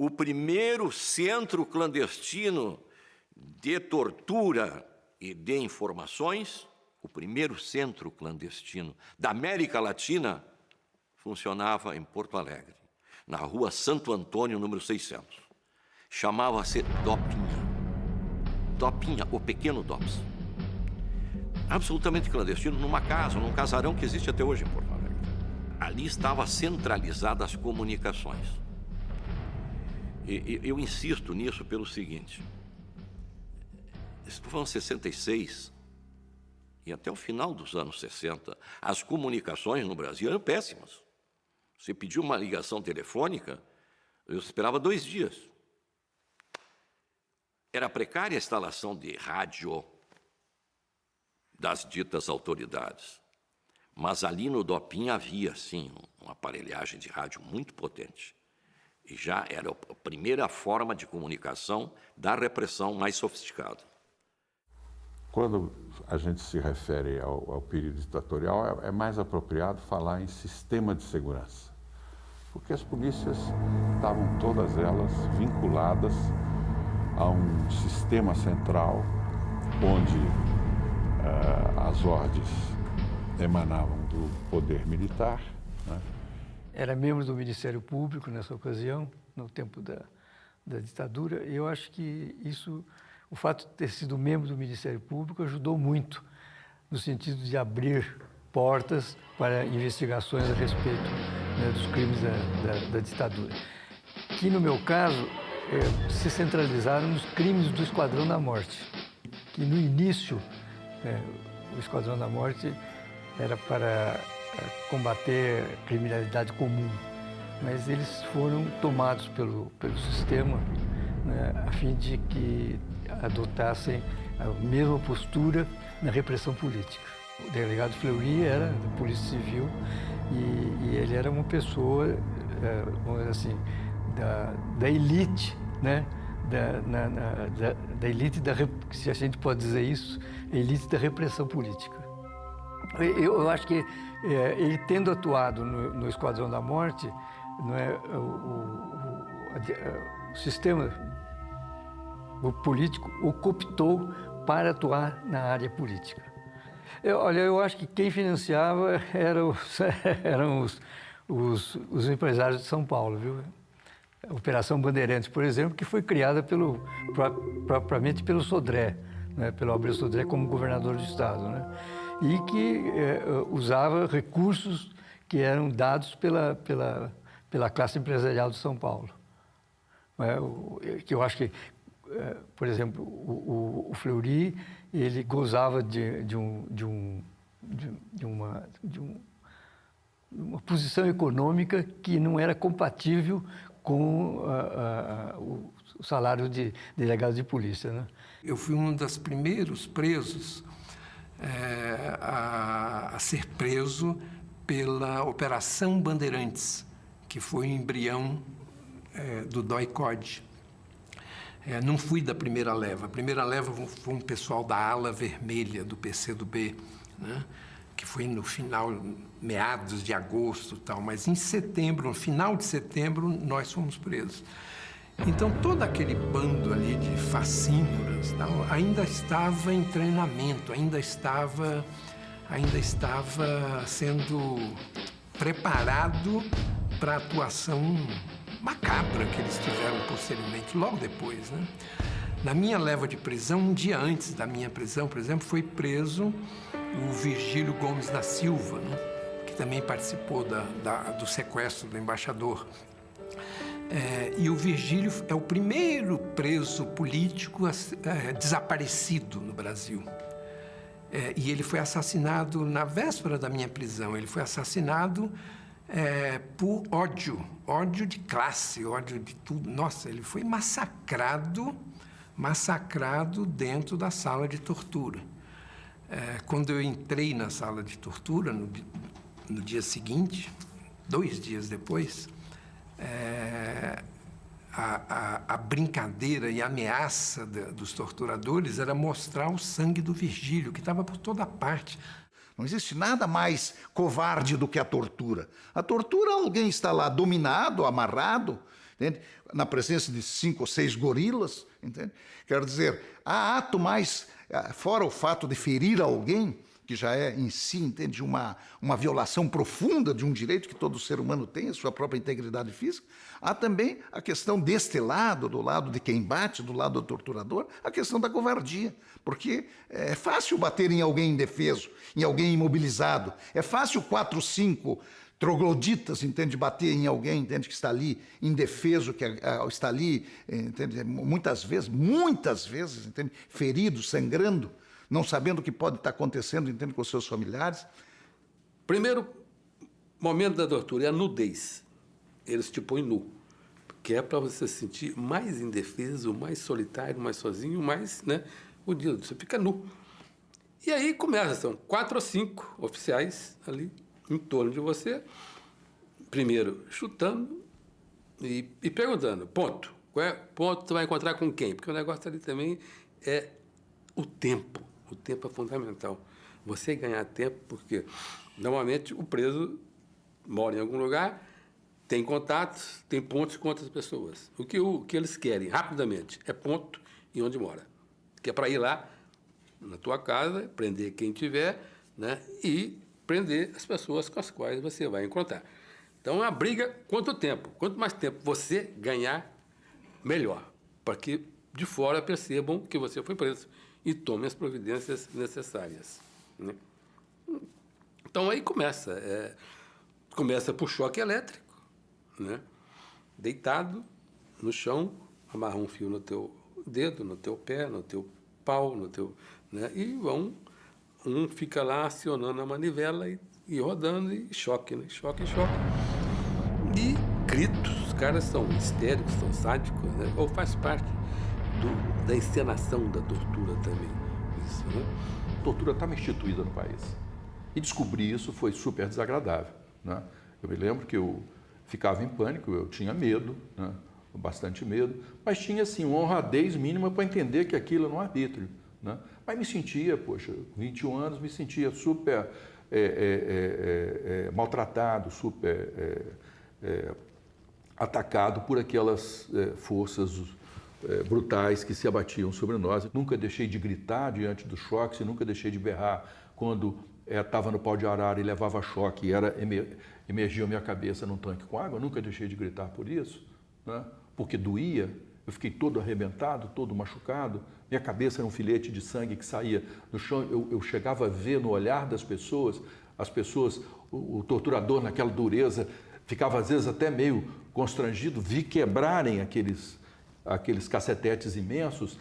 o primeiro centro clandestino de tortura e de informações, o primeiro centro clandestino da América Latina, funcionava em Porto Alegre, na rua Santo Antônio, número 600. Chamava-se Dopinha. Dopinha, o pequeno Dops. Absolutamente clandestino, numa casa, num casarão que existe até hoje em Porto Alegre. Ali estavam centralizadas as comunicações. E eu insisto nisso pelo seguinte. Estou falando 66, e até o final dos anos 60, as comunicações no Brasil eram péssimas. Você pediu uma ligação telefônica, eu esperava 2 dias. Era precária a instalação de rádio das ditas autoridades. Mas ali no Dopinha havia, sim, uma aparelhagem de rádio muito potente. E já era a primeira forma de comunicação da repressão mais sofisticada. Quando a gente se refere ao período ditatorial, é mais apropriado falar em sistema de segurança. Porque as polícias estavam todas elas vinculadas a um sistema central onde as ordens emanavam do poder militar, né? Era membro do Ministério Público nessa ocasião, no tempo da ditadura, e eu acho que isso, o fato de ter sido membro do Ministério Público ajudou muito no sentido de abrir portas para investigações a respeito, né, dos crimes da ditadura. Que, no meu caso, se centralizaram nos crimes do Esquadrão da Morte, que no início, o Esquadrão da Morte era para combater criminalidade comum, mas eles foram tomados pelo sistema, né, a fim de que adotassem a mesma postura na repressão política. O delegado Fleury era da Polícia Civil e ele era uma pessoa, vamos dizer assim, da elite, né, da elite se a gente pode dizer isso, elite da repressão política. Eu acho que ele tendo atuado no Esquadrão da Morte, não é, o sistema político o cooptou para atuar na área política. Eu acho que quem financiava eram os empresários de São Paulo, viu? A Operação Bandeirantes, por exemplo, que foi criada propriamente pelo Sodré, né, pelo Abreu Sodré como governador do estado, né? E que usava recursos que eram dados pela classe empresarial de São Paulo. Que eu acho que, por exemplo, o Fleury, ele gozava de uma posição econômica que não era compatível com o salário de delegado de polícia, né? Eu fui um dos primeiros presos a ser preso pela Operação Bandeirantes, que foi o embrião do DOI-CODE. Não fui da primeira leva. A primeira leva foi um pessoal da ala vermelha do PCdoB, né? Que foi no final, meados de agosto e tal, mas em setembro, no final de setembro, nós fomos presos. Então, todo aquele bando ali de facínoras ainda estava em treinamento, ainda estava sendo preparado para a atuação macabra que eles tiveram posteriormente, logo depois, né? Na minha leva de prisão, um dia antes da minha prisão, por exemplo, foi preso o Virgílio Gomes da Silva, né? Que também participou do sequestro do embaixador. E o Virgílio é o primeiro preso político desaparecido no Brasil. E ele foi assassinado na véspera da minha prisão. Ele foi assassinado por ódio de classe, ódio de tudo. Nossa, ele foi massacrado dentro da sala de tortura. Quando eu entrei na sala de tortura, no dia seguinte, 2 dias depois, a brincadeira e a ameaça dos torturadores era mostrar o sangue do Virgílio, que estava por toda parte. Não existe nada mais covarde do que a tortura. A tortura, alguém está lá dominado, amarrado, entende? Na presença de 5 ou 6 gorilas, entende? Quero dizer, há ato mais, fora o fato de ferir alguém, que já é em si, entende, uma violação profunda de um direito que todo ser humano tem, a sua própria integridade física, há também a questão deste lado, do lado de quem bate, do lado do torturador, a questão da covardia, porque é fácil bater em alguém indefeso, em alguém imobilizado, é fácil 4, 5 trogloditas, entende, bater em alguém, entende, que está ali indefeso, que está ali, entende, muitas vezes, entende, ferido, sangrando, não sabendo o que pode estar acontecendo, entende, com os seus familiares. Primeiro momento da tortura é a nudez. Eles te põem nu, que é para você se sentir mais indefeso, mais solitário, mais sozinho, mais, né, unido. Você fica nu. E aí começa, são 4 ou 5 oficiais ali em torno de você, primeiro chutando e perguntando, ponto. Qual é ponto você vai encontrar com quem? Porque o negócio ali também é o tempo. O tempo é fundamental. Você ganhar tempo, porque normalmente o preso mora em algum lugar, tem contatos, tem pontos com outras pessoas. O que eles querem, rapidamente, é ponto e onde mora. Que é para ir lá, na tua casa, prender quem tiver, né, e prender as pessoas com as quais você vai encontrar. Então, é uma briga quanto tempo. Quanto mais tempo você ganhar, melhor. Para que de fora percebam que você foi preso e tomem as providências necessárias, né? Então, aí começa por choque elétrico, né? Deitado no chão, amarra um fio no teu dedo, no teu pé, no teu pau, né? E um fica lá acionando a manivela e rodando, e choque, né? Choque. E gritos, os caras são histéricos, são sádicos, né? Ou faz parte da encenação da tortura também. Isso, né? A tortura estava instituída no país. E descobrir isso foi super desagradável, né? Eu me lembro que eu ficava em pânico, eu tinha medo, né? Bastante medo, mas tinha assim, uma honradez mínima para entender que aquilo era um arbítrio, né? Mas me sentia, poxa, 21 anos, me sentia super maltratado, super atacado por aquelas forças brutais que se abatiam sobre nós. Nunca deixei de gritar diante dos choques e nunca deixei de berrar quando estava no pau de arara e levava choque e emergia a minha cabeça num tanque com água. Nunca deixei de gritar por isso, né? Porque doía. Eu fiquei todo arrebentado, todo machucado. Minha cabeça era um filete de sangue que saía no chão. Eu chegava a ver no olhar das pessoas, o torturador naquela dureza, ficava às vezes até meio constrangido, vi quebrarem aqueles cacetetes imensos,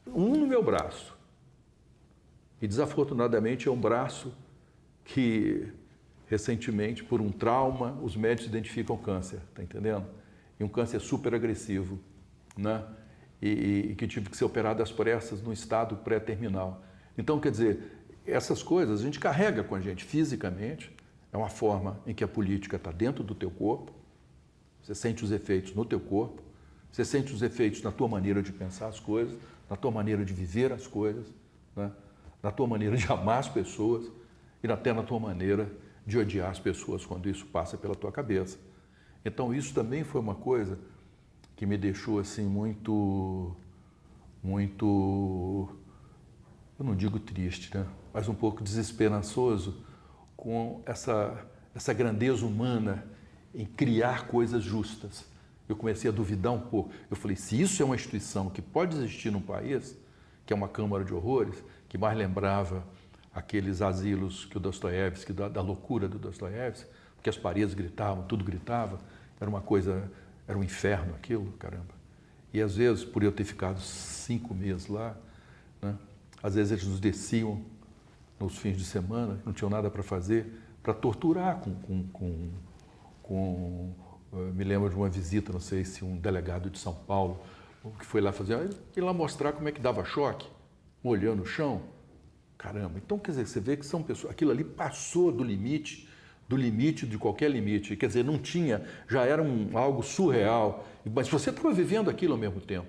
um no meu braço. E desafortunadamente é um braço que recentemente, por um trauma, os médicos identificam câncer, tá entendendo? E um câncer super agressivo, né? E que tive que ser operado às pressas no estado pré-terminal. Então, quer dizer, essas coisas a gente carrega com a gente fisicamente, é uma forma em que a política está dentro do teu corpo, você sente os efeitos no teu corpo, você sente os efeitos na tua maneira de pensar as coisas, na tua maneira de viver as coisas, né? Na tua maneira de amar as pessoas e até na tua maneira de odiar as pessoas quando isso passa pela tua cabeça. Então, isso também foi uma coisa que me deixou assim muito, eu não digo triste, né? Mas um pouco desesperançoso com essa grandeza humana em criar coisas justas. Eu comecei a duvidar um pouco. Eu falei, se isso é uma instituição que pode existir num país, que é uma câmara de horrores, que mais lembrava aqueles asilos que o Dostoiévski, da loucura do Dostoiévski, porque as paredes gritavam, tudo gritava, era uma coisa, era um inferno aquilo, caramba. E às vezes, por eu ter ficado 5 meses lá, né, às vezes eles nos desciam nos fins de semana, não tinham nada para fazer, para torturar me lembro de uma visita, não sei se um delegado de São Paulo, que foi lá fazer, ir lá mostrar como é que dava choque, molhando o chão. Caramba, então quer dizer, você vê que são pessoas, aquilo ali passou do limite de qualquer limite, quer dizer, não tinha, já era algo surreal, mas você estava vivendo aquilo ao mesmo tempo.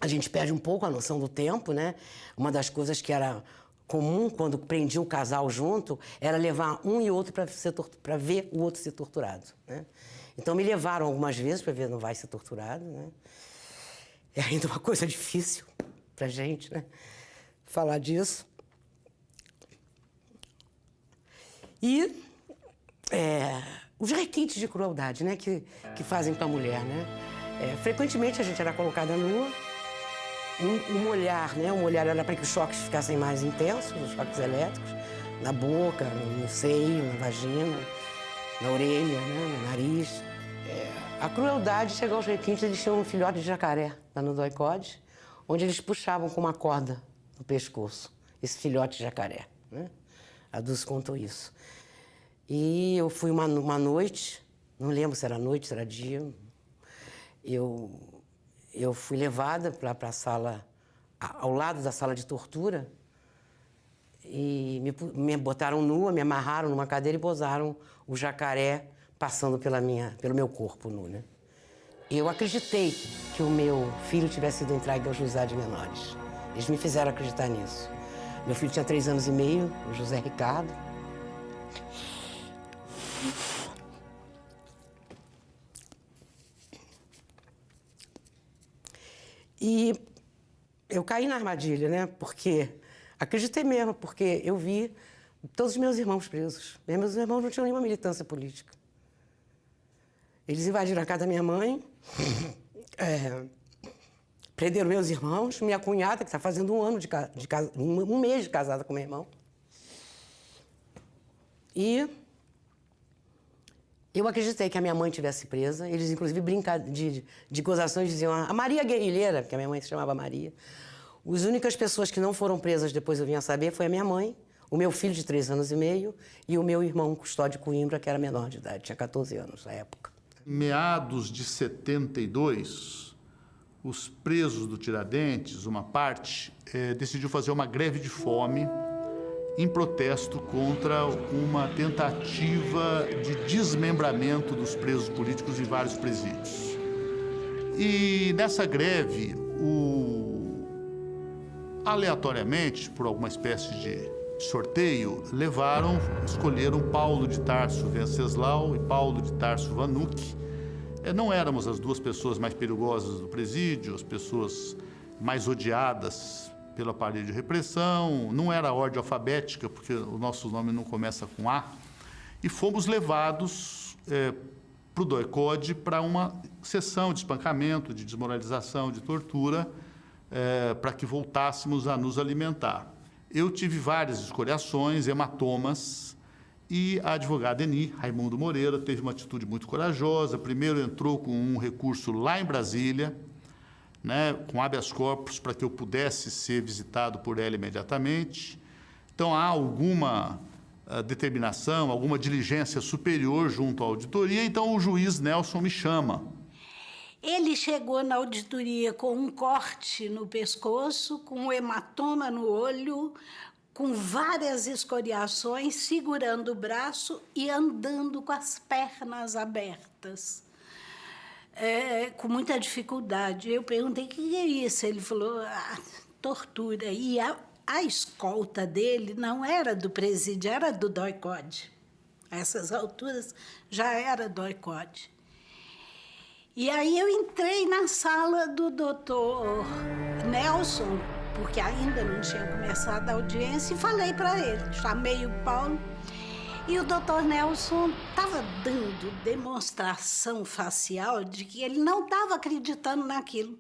A gente perde um pouco a noção do tempo, né? Uma das coisas que era comum, quando prendia um casal junto, era levar um e outro para ver o outro ser torturado, né? Então me levaram algumas vezes para ver não vai ser torturado, né? É ainda uma coisa difícil para a gente, né? Falar disso. E os requintes de crueldade, né? Que fazem com a mulher, né? Frequentemente a gente era colocada nua. Um olhar, né? Um olhar era para que os choques ficassem mais intensos, os choques elétricos, na boca, no seio, na vagina, na orelha, né? No nariz. A crueldade chegou aos requintes, eles tinham um filhote de jacaré lá no DOI-CODE, onde eles puxavam com uma corda no pescoço, esse filhote de jacaré, né? A Dulce contou isso. E eu fui uma noite, não lembro se era noite, se era dia, eu fui levada para a sala, ao lado da sala de tortura, e me botaram nua, me amarraram numa cadeira e posaram o jacaré passando pelo meu corpo nu, né? Eu acreditei que o meu filho tivesse sido entregue ao juizado de menores. Eles me fizeram acreditar nisso. Meu filho tinha 3 anos e meio, o José Ricardo. E eu caí na armadilha, né? Porque acreditei mesmo, porque eu vi todos os meus irmãos presos. Meus irmãos não tinham nenhuma militância política. Eles invadiram a casa da minha mãe, prenderam meus irmãos, minha cunhada, que está fazendo um mês de casada com meu irmão. E eu acreditei que a minha mãe tivesse presa. Eles, inclusive, de gozações, diziam a Maria Guerrilheira, porque a minha mãe se chamava Maria. As únicas pessoas que não foram presas, depois eu vim a saber, foi a minha mãe, o meu filho de 3 anos e meio e o meu irmão Custódio Coimbra, que era menor de idade, tinha 14 anos na época. Meados de 72, os presos do Tiradentes, uma parte, decidiu fazer uma greve de fome em protesto contra uma tentativa de desmembramento dos presos políticos em vários presídios. E nessa greve, aleatoriamente, por alguma espécie de sorteio, escolheram Paulo de Tarso Venceslau e Paulo de Tarso Vanucci. Não éramos as 2 pessoas mais perigosas do presídio, as pessoas mais odiadas pelo aparelho de repressão, não era a ordem alfabética, porque o nosso nome não começa com A, e fomos levados para o DOI-CODE para uma sessão de espancamento, de desmoralização, de tortura, para que voltássemos a nos alimentar. Eu tive várias escoriações, hematomas, e a advogada Eni, Raimundo Moreira, teve uma atitude muito corajosa. Primeiro entrou com um recurso lá em Brasília, né, com habeas corpus, para que eu pudesse ser visitado por ela imediatamente. Então, há alguma determinação, alguma diligência superior junto à auditoria, então o juiz Nelson me chama. Ele chegou na auditoria com um corte no pescoço, com um hematoma no olho, com várias escoriações, segurando o braço e andando com as pernas abertas, com muita dificuldade. Eu perguntei, o que é isso? Ele falou, tortura. E a escolta dele não era do presídio, era do DOI-CODE. A essas alturas já era DOI-CODE. E aí eu entrei na sala do doutor Nelson, porque ainda não tinha começado a audiência, e falei para ele. Chamei o Paulo e o doutor Nelson estava dando demonstração facial de que ele não estava acreditando naquilo.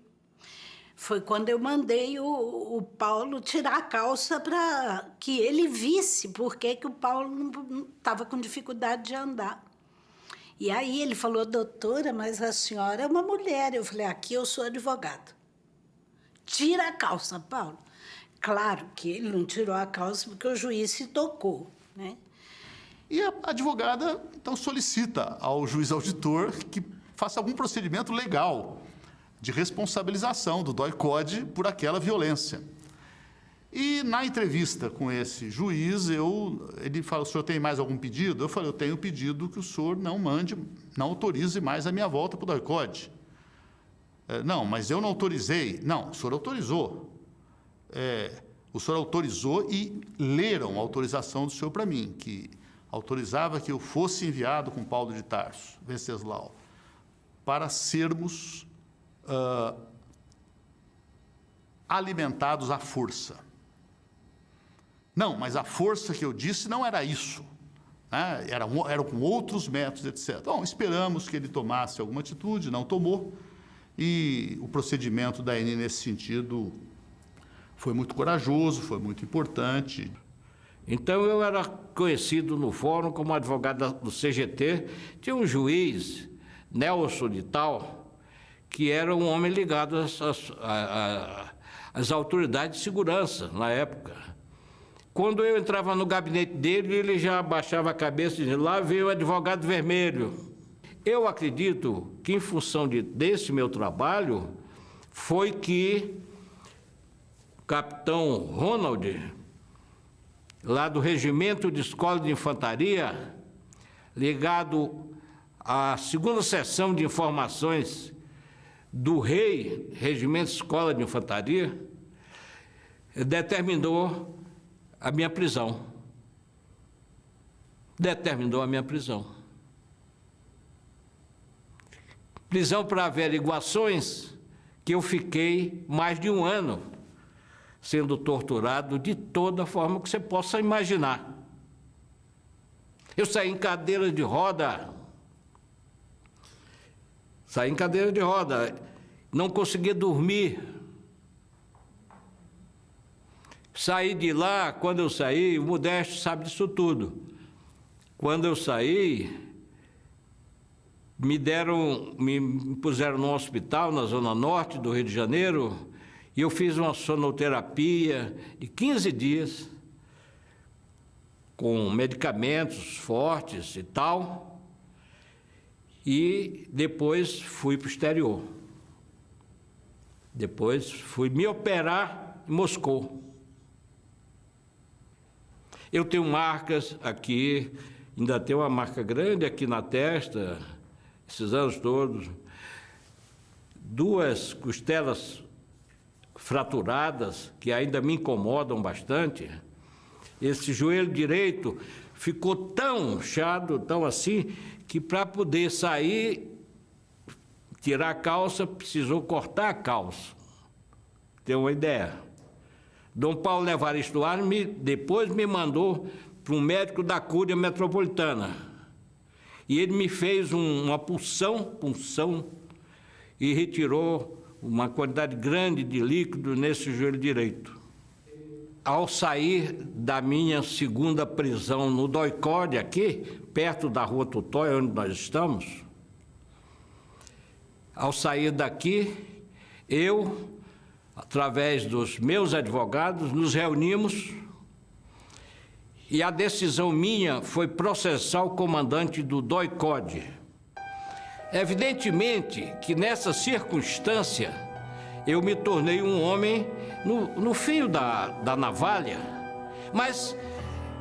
Foi quando eu mandei o Paulo tirar a calça para que ele visse por que o Paulo não estava com dificuldade de andar. E aí ele falou, doutora, mas a senhora é uma mulher. Eu falei, aqui eu sou advogado. Tira a calça, Paulo. Claro que ele não tirou a calça porque o juiz se tocou, né? E a advogada, então, solicita ao juiz auditor que faça algum procedimento legal de responsabilização do DOI-CODE por aquela violência. E na entrevista com esse juiz, ele falou, o senhor tem mais algum pedido? Eu falei, eu tenho pedido que o senhor não autorize mais a minha volta para o DOI-CODE. Não, mas eu não autorizei. Não, o senhor autorizou. O senhor autorizou e leram a autorização do senhor para mim, que autorizava que eu fosse enviado com Paulo de Tarso, Venceslau, para sermos alimentados à força. Não, mas a força que eu disse não era isso. Né? Era com outros métodos, etc. Bom, esperamos que ele tomasse alguma atitude, não tomou, e o procedimento da ANI nesse sentido foi muito corajoso, foi muito importante. Então, eu era conhecido no fórum como advogado do CGT. Tinha um juiz, Nelson de Tal, que era um homem ligado às autoridades de segurança na época. Quando eu entrava no gabinete dele, ele já abaixava a cabeça e dizia: lá veio o advogado vermelho. Eu acredito que, em função desse meu trabalho, foi que o capitão Ronald, lá do Regimento de Escola de Infantaria, ligado à 2ª Seção de Informações do REI, Regimento de Escola de Infantaria, determinou a minha prisão. Determinou a minha prisão. Prisão para averiguações que eu fiquei mais de 1 ano sendo torturado de toda forma que você possa imaginar. Eu saí em cadeira de roda. Saí em cadeira de roda. Não conseguia dormir. Saí de lá, quando eu saí, o Modesto sabe disso tudo. Quando eu saí, me puseram num hospital na Zona Norte do Rio de Janeiro, e eu fiz uma sonoterapia de 15 dias, com medicamentos fortes e tal, e depois fui para o exterior. Depois fui me operar em Moscou. Eu tenho marcas aqui, ainda tenho uma marca grande aqui na testa, esses anos todos, 2 costelas fraturadas, que ainda me incomodam bastante. Esse joelho direito ficou tão inchado, tão assim, que para poder sair, tirar a calça, precisou cortar a calça. Tem uma ideia? Dom Paulo Evaristo Arnes depois me mandou para um médico da Cúria Metropolitana. E ele me fez uma punção, e retirou uma quantidade grande de líquido nesse joelho direito. Ao sair da minha 2ª prisão no Doicode, aqui, perto da Rua Tutóia, onde nós estamos, ao sair daqui, eu, através dos meus advogados, nos reunimos e a decisão minha foi processar o comandante do Doicode. Evidentemente que nessa circunstância eu me tornei um homem no fio da navalha, mas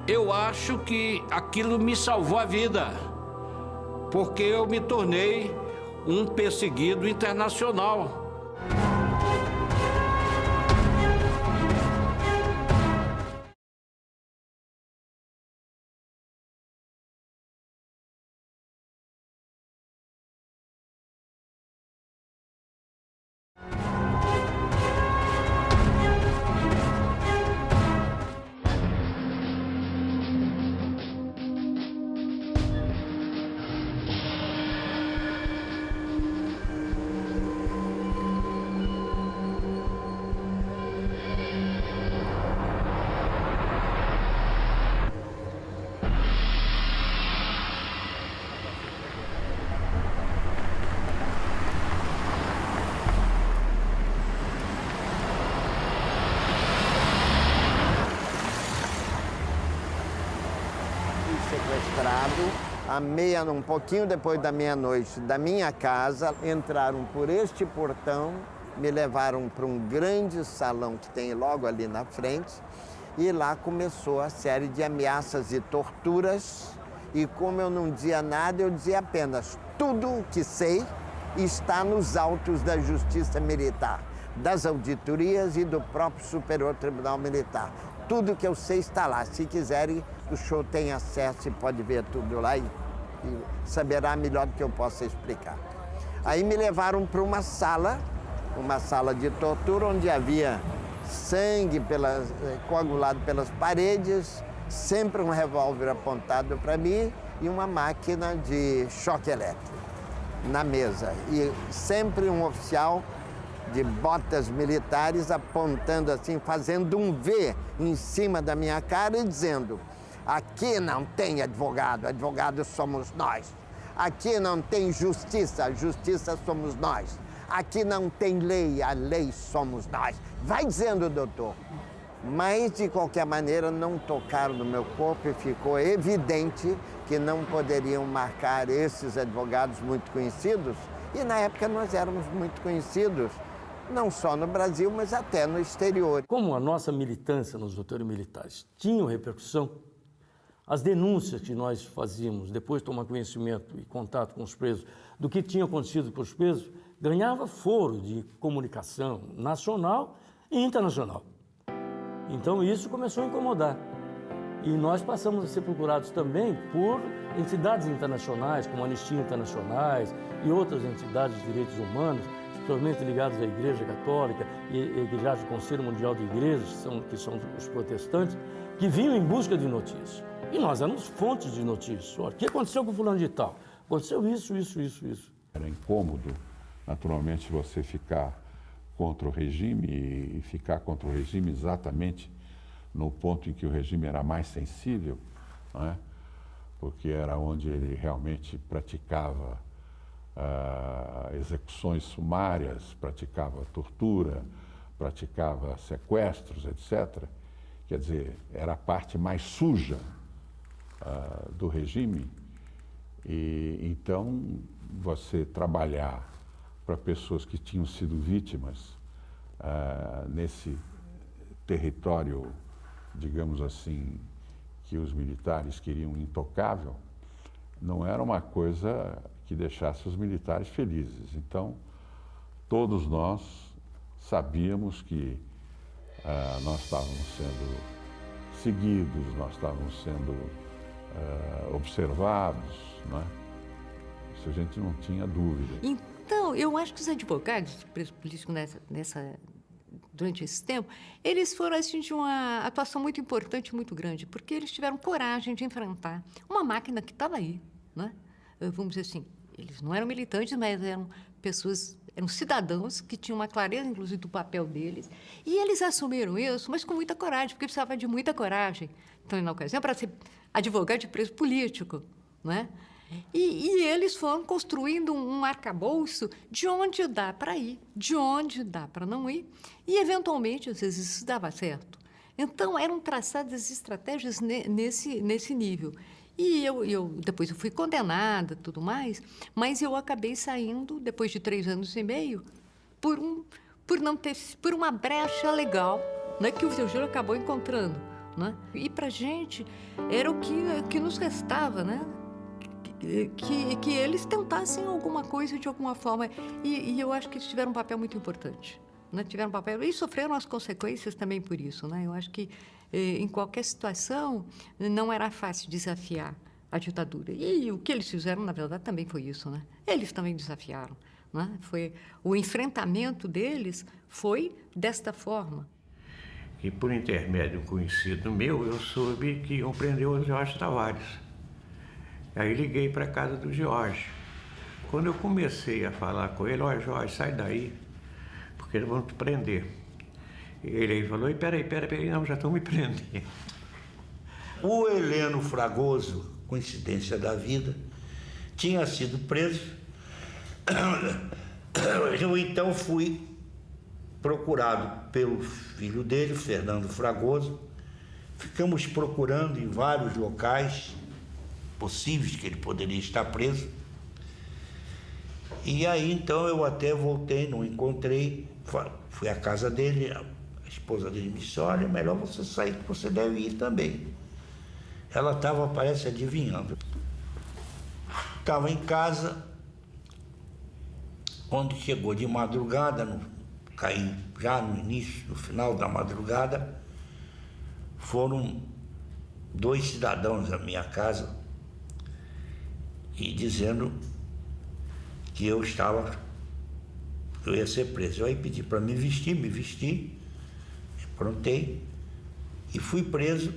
eu acho que aquilo me salvou a vida, porque eu me tornei um perseguido internacional. Sequestrado, um pouquinho depois da meia-noite, da minha casa, entraram por este portão, me levaram para um grande salão que tem logo ali na frente, e lá começou a série de ameaças e torturas, e como eu não dizia nada, eu dizia apenas: tudo o que sei está nos autos da Justiça Militar. das auditorias e do próprio Superior Tribunal Militar. Tudo que eu sei está lá. Se quiserem, o senhor tem acesso e pode ver tudo lá e saberá melhor do que eu possa explicar. Aí me levaram para uma sala de tortura, onde havia sangue coagulado pelas paredes, sempre um revólver apontado para mim e uma máquina de choque elétrico na mesa. E sempre um oficial de botas militares apontando assim, fazendo um V em cima da minha cara e dizendo: aqui não tem advogado, advogado somos nós. Aqui não tem justiça, justiça somos nós. Aqui não tem lei, a lei somos nós. Vai dizendo, doutor. Mas, de qualquer maneira, não tocaram no meu corpo e ficou evidente que não poderiam marcar esses advogados muito conhecidos. E, na época, nós éramos muito conhecidos, não só no Brasil, mas até no exterior. Como a nossa militância nos outores militares tinha repercussão, as denúncias que nós fazíamos, depois de tomar conhecimento e contato com os presos, do que tinha acontecido com os presos, ganhava foro de comunicação nacional e internacional. Então isso começou a incomodar. E nós passamos a ser procurados também por entidades internacionais, como a Anistia Internacionais e outras entidades de direitos humanos, especialmente ligadas à Igreja Católica e ligadas ao Conselho Mundial de Igrejas, que são os protestantes, que vinham em busca de notícias. E nós éramos fontes de notícias. Olha, o que aconteceu com fulano de tal? Aconteceu isso. Era incômodo, naturalmente, você ficar contra o regime e ficar contra o regime exatamente no ponto em que o regime era mais sensível, não é? Porque era onde ele realmente praticava execuções sumárias, praticava tortura, praticava sequestros, etc. Quer dizer, era a parte mais suja do regime. E então você trabalhar para pessoas que tinham sido vítimas nesse território, digamos assim, que os militares queriam intocável, não era uma coisa que deixasse os militares felizes. Então, todos nós sabíamos que nós estávamos sendo seguidos, nós estávamos sendo observados, não é? Isso a gente não tinha dúvida. Então, eu acho que os advogados de preso político durante esse tempo, eles foram assim, de uma atuação muito importante, muito grande, porque eles tiveram coragem de enfrentar uma máquina que estava aí, né? Vamos dizer assim, eles não eram militantes, mas eram pessoas, eram cidadãos que tinham uma clareza, inclusive, do papel deles, e eles assumiram isso, mas com muita coragem, porque precisava de muita coragem. Então, na ocasião, para ser advogado de preso político, né? E eles foram construindo um arcabouço de onde dá para ir, de onde dá para não ir, e, eventualmente, às vezes, isso dava certo. Então, eram traçadas estratégias nesse nível. E depois eu fui condenada, tudo mais, mas eu acabei saindo, depois de 3 anos e meio, por uma brecha legal, né, que o seu Júlio acabou encontrando, né? E, para a gente, era o que nos restava, né? Que eles tentassem alguma coisa de alguma forma. E eu acho que eles tiveram um papel muito importante. Né? Tiveram um papel e sofreram as consequências também por isso. Né? Eu acho que, em qualquer situação, não era fácil desafiar a ditadura. E o que eles fizeram, na verdade, também foi isso. Né? Eles também desafiaram. Né? O enfrentamento deles foi desta forma. E, por intermédio de um conhecido meu, eu soube que iam prender o Jorge Tavares. Aí liguei para a casa do Jorge. Quando eu comecei a falar com ele: olha, Jorge, sai daí, porque eles vão te prender. E ele falou: peraí, não, já estão me prendendo. O Heleno Fragoso, coincidência da vida, tinha sido preso. Eu então fui procurado pelo filho dele, Fernando Fragoso. Ficamos procurando em vários locais possíveis que ele poderia estar preso. E aí, então, eu até voltei, não encontrei, fui à casa dele, a esposa dele me disse: olha, é melhor você sair, que você deve ir também. Ela estava, parece, adivinhando. Estava em casa, quando chegou de madrugada, caiu já no início, no final da madrugada, foram 2 cidadãos à minha casa e dizendo que eu ia ser preso. Eu aí pedi para me vesti, aprontei e fui preso,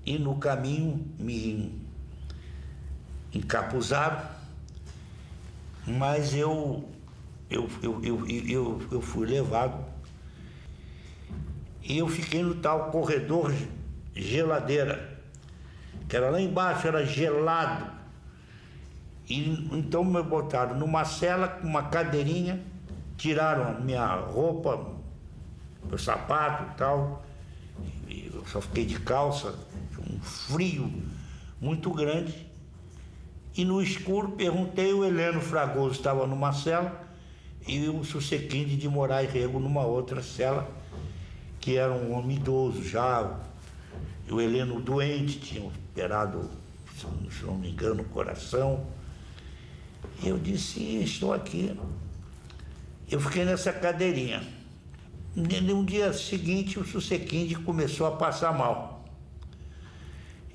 e no caminho me encapuzaram, mas eu fui levado e eu fiquei no tal corredor geladeira, que era lá embaixo, era gelado. E então me botaram numa cela com uma cadeirinha, tiraram a minha roupa, meu sapato e tal, e eu só fiquei de calça, um frio muito grande. E no escuro perguntei, o Heleno Fragoso estava numa cela e o Susequinde de Moraes Rego numa outra cela, que era um homem idoso já, o Heleno doente, tinha operado, se não me engano, o coração. E eu disse, estou aqui. Eu fiquei nessa cadeirinha. No dia seguinte, o Susequinde começou a passar mal.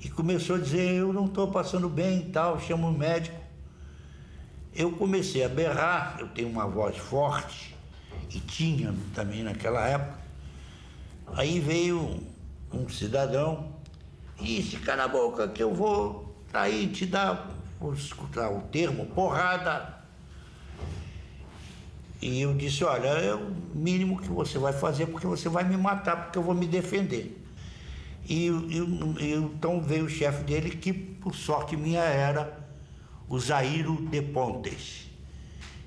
E começou a dizer, eu não estou passando bem e tal, chama o médico. Eu comecei a berrar, eu tenho uma voz forte, e tinha também naquela época. Aí veio um cidadão e disse, cala a boca que eu vou aí te dar, vou escutar o termo, porrada. E eu disse, olha, é o mínimo que você vai fazer, porque você vai me matar, porque eu vou me defender. E então veio o chefe dele, que por sorte minha era o Zairo de Pontes,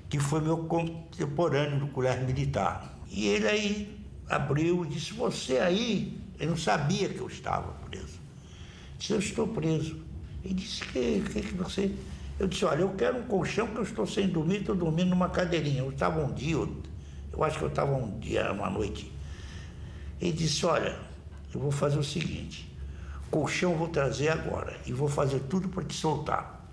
que foi meu contemporâneo no colégio militar. E ele aí abriu e disse, você aí, ele não sabia que eu estava preso. Disse, eu estou preso. Ele disse, que você... Eu disse, olha, eu quero um colchão que eu estou sem dormir, estou dormindo numa cadeirinha. Eu estava um dia, eu acho que eu estava um dia, uma noite. Ele disse, olha, eu vou fazer o seguinte, colchão eu vou trazer agora e vou fazer tudo para te soltar.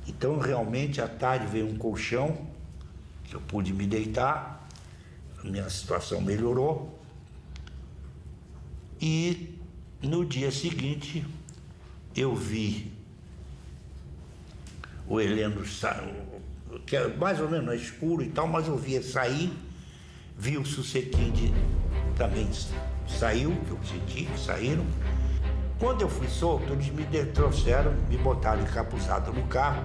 Então, realmente, à tarde veio um colchão, que eu pude me deitar, a minha situação melhorou. E no dia seguinte, eu vi o Heleno, que é mais ou menos escuro e tal, mas eu vi ele sair, vi o Susequinde também saiu, que eu senti que saíram. Quando eu fui solto, eles me trouxeram, me botaram encapuzado no carro.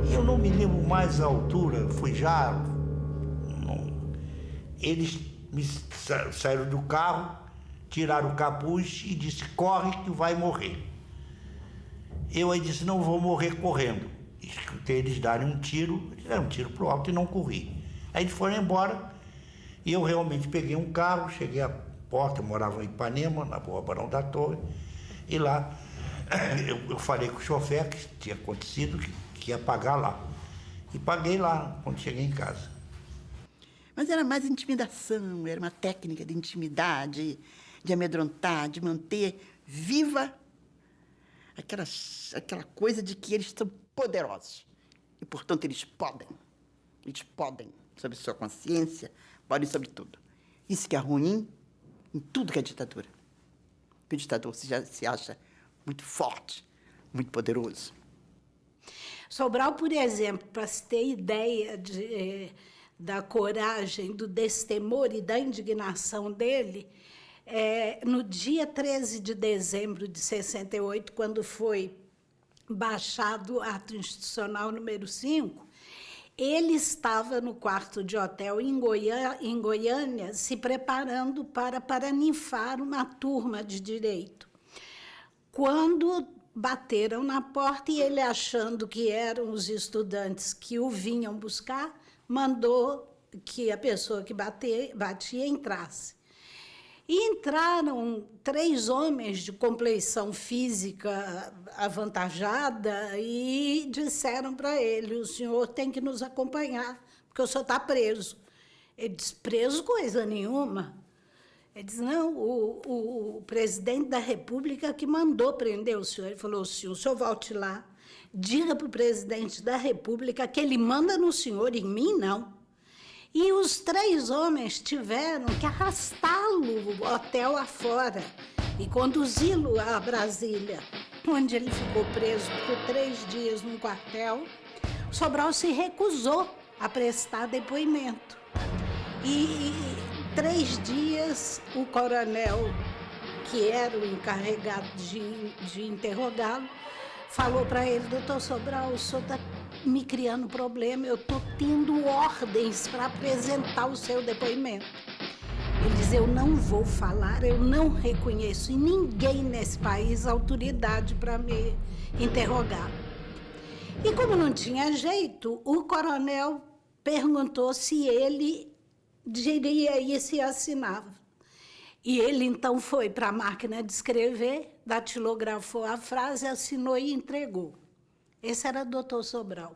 E eu não me lembro mais a altura, fui já... Eles me saíram do carro, tiraram o capuz e disse, corre que vai morrer. Eu aí disse, não vou morrer correndo. Escutei eles darem um tiro, eles deram um tiro pro alto e não corri. Aí eles foram embora e eu realmente peguei um carro, cheguei à porta, eu morava em Ipanema, na Rua Barão da Torre, e lá eu falei com o chofer que tinha acontecido, que ia pagar lá. E paguei lá, quando cheguei em casa. Mas era mais intimidação, era uma técnica de intimidade, de amedrontar, de manter viva aquela coisa de que eles são poderosos. E, portanto, eles podem sobre sua consciência, podem sobre tudo. Isso que é ruim em tudo que é ditadura. Porque o ditador se acha muito forte, muito poderoso. Sobral, por exemplo, para se ter ideia da coragem, do destemor e da indignação dele, no dia 13 de dezembro de 68, quando foi baixado o ato institucional número 5, ele estava no quarto de hotel em Goiânia, se preparando para paraninfar uma turma de direito. Quando bateram na porta e ele, achando que eram os estudantes que o vinham buscar, mandou que a pessoa que batia entrasse. E entraram 3 homens de compleição física avantajada e disseram para ele, o senhor tem que nos acompanhar, porque o senhor está preso. Ele disse, preso coisa nenhuma. Ele disse, não, o presidente da República que mandou prender o senhor. Ele falou, o senhor volte lá, diga para o presidente da República que ele manda no senhor, em mim não. E os 3 homens tiveram que arrastá-lo hotel afora e conduzi-lo a Brasília, onde ele ficou preso por 3 dias num quartel. Sobral se recusou a prestar depoimento. E 3 dias o coronel, que era o encarregado de interrogá-lo, falou para ele: doutor Sobral, o senhor está me criando problema, eu estou tendo ordens para apresentar o seu depoimento. Ele diz: eu não vou falar, eu não reconheço em ninguém nesse país autoridade para me interrogar. E como não tinha jeito, o coronel perguntou se ele diria isso e assinava. E ele então foi para a máquina de escrever, datilografou a frase, assinou e entregou. Esse era o doutor Sobral.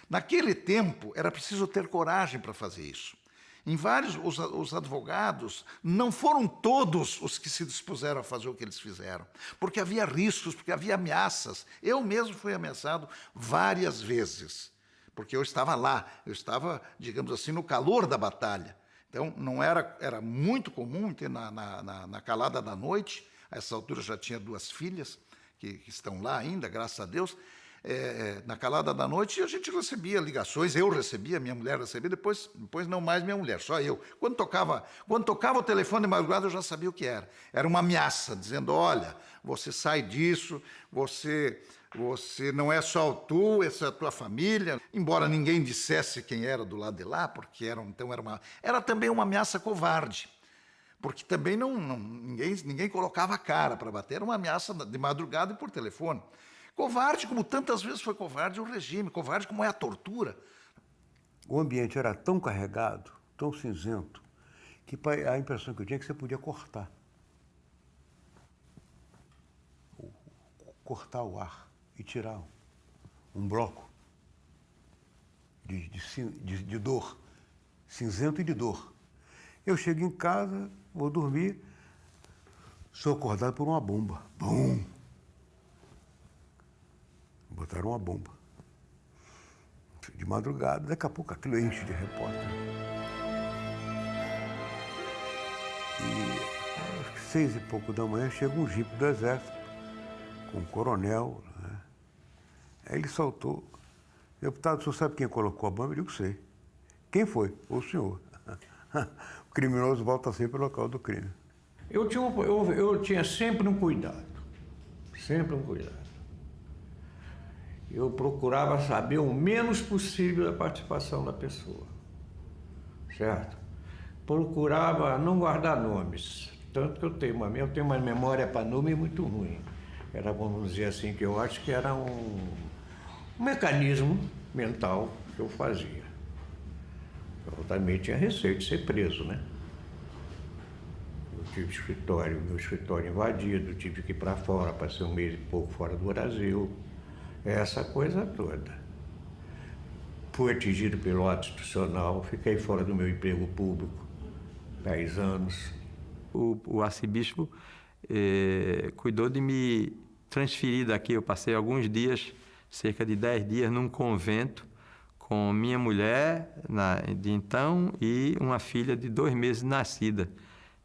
Naquele tempo, era preciso ter coragem para fazer isso. Em vários, os advogados, não foram todos os que se dispuseram a fazer o que eles fizeram, porque havia riscos, porque havia ameaças. Eu mesmo fui ameaçado várias vezes, porque eu estava lá, eu estava, digamos assim, no calor da batalha. Então, não era muito comum ter na calada da noite. A essa altura já tinha 2 filhas que estão lá ainda, graças a Deus. Na calada da noite a gente recebia ligações, eu recebia, minha mulher recebia, depois não mais minha mulher, só eu. Quando tocava o telefone de madrugada eu já sabia o que era. Era uma ameaça, dizendo: olha, você sai disso, você não é só tu, essa é a tua família. Embora ninguém dissesse quem era do lado de lá, porque era também uma ameaça covarde. Porque também ninguém colocava a cara para bater, era uma ameaça de madrugada e por telefone. Covarde, como tantas vezes foi covarde o regime, covarde como é a tortura. O ambiente era tão carregado, tão cinzento, que a impressão que eu tinha é que você podia cortar. Cortar o ar e tirar um bloco de dor, cinzento e de dor. Eu chego em casa, vou dormir, sou acordado por uma bomba. Bum! Botaram uma bomba. De madrugada, daqui a pouco aquilo enche de repórter. E às 6 e pouco da manhã chega um jipe do Exército, com um coronel, né? Aí ele soltou: deputado, o senhor sabe quem colocou a bomba? Eu digo: sei. Quem foi? O senhor. O criminoso volta sempre ao local do crime. Eu tinha sempre um cuidado. Sempre um cuidado. Eu procurava saber o menos possível da participação da pessoa, certo? Procurava não guardar nomes, tanto que eu tenho uma memória para nome muito ruim. Era, vamos dizer assim, que eu acho que era um mecanismo mental que eu fazia. Eu também tinha receio de ser preso, né? Eu tive meu escritório invadido, tive que ir para fora, passei 1 mês e pouco fora do Brasil. Essa coisa toda. Fui atingido pelo ódio institucional, fiquei fora do meu emprego público 10 anos. O arcebispo cuidou de me transferir daqui. Eu passei alguns dias, cerca de 10 dias, num convento com minha mulher de então e uma filha de 2 meses nascida.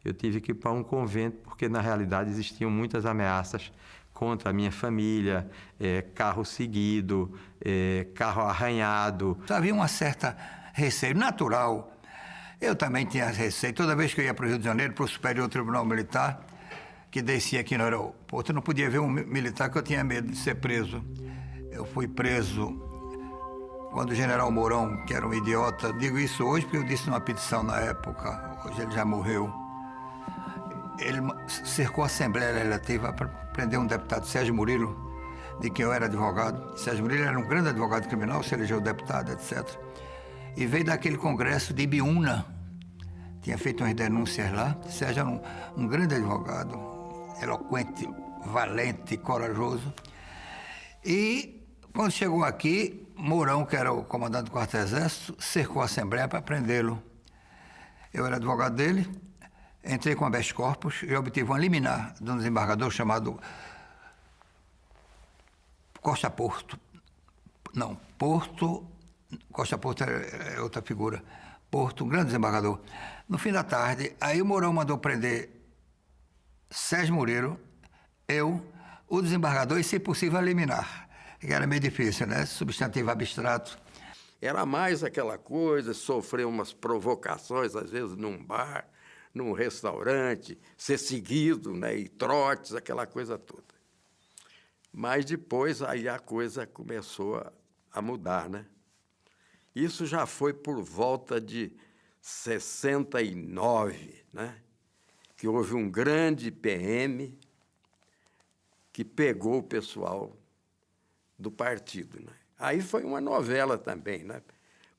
Eu tive que ir para um convento porque, na realidade, existiam muitas ameaças contra a minha família, carro seguido, carro arranhado. Havia uma certa receio natural. Eu também tinha receio. Toda vez que eu ia para o Rio de Janeiro, para o Superior Tribunal Militar, que descia aqui no aeroporto, eu não podia ver um militar que eu tinha medo de ser preso. Eu fui preso quando o general Mourão, que era um idiota, digo isso hoje porque eu disse numa petição na época, hoje ele já morreu, ele cercou a Assembleia Legislativa para prender um deputado, Sérgio Murilo, de quem eu era advogado. Sérgio Murilo era um grande advogado criminal, se elegeu deputado, etc. E veio daquele congresso de Ibiúna, tinha feito umas denúncias lá. Sérgio era um grande advogado, eloquente, valente, corajoso. E quando chegou aqui, Mourão, que era o comandante do quartel-exército, cercou a Assembleia para prendê-lo. Eu era advogado dele. Entrei com habeas corpus e obtive uma liminar de um desembargador chamado Costa Porto. Não, Porto... Costa Porto é outra figura. Porto, um grande desembargador. No fim da tarde, aí o Mourão mandou prender Sérgio Moreiro, eu, o desembargador e, se possível, liminar. Que era meio difícil, né? Substantivo abstrato. Era mais aquela coisa, sofrer umas provocações, às vezes, num bar, num restaurante, ser seguido, né? E trotes, aquela coisa toda. Mas depois, aí a coisa começou a mudar, né? Isso já foi por volta de 69, né? Que houve um grande PM que pegou o pessoal do partido, né? Aí foi uma novela também, né?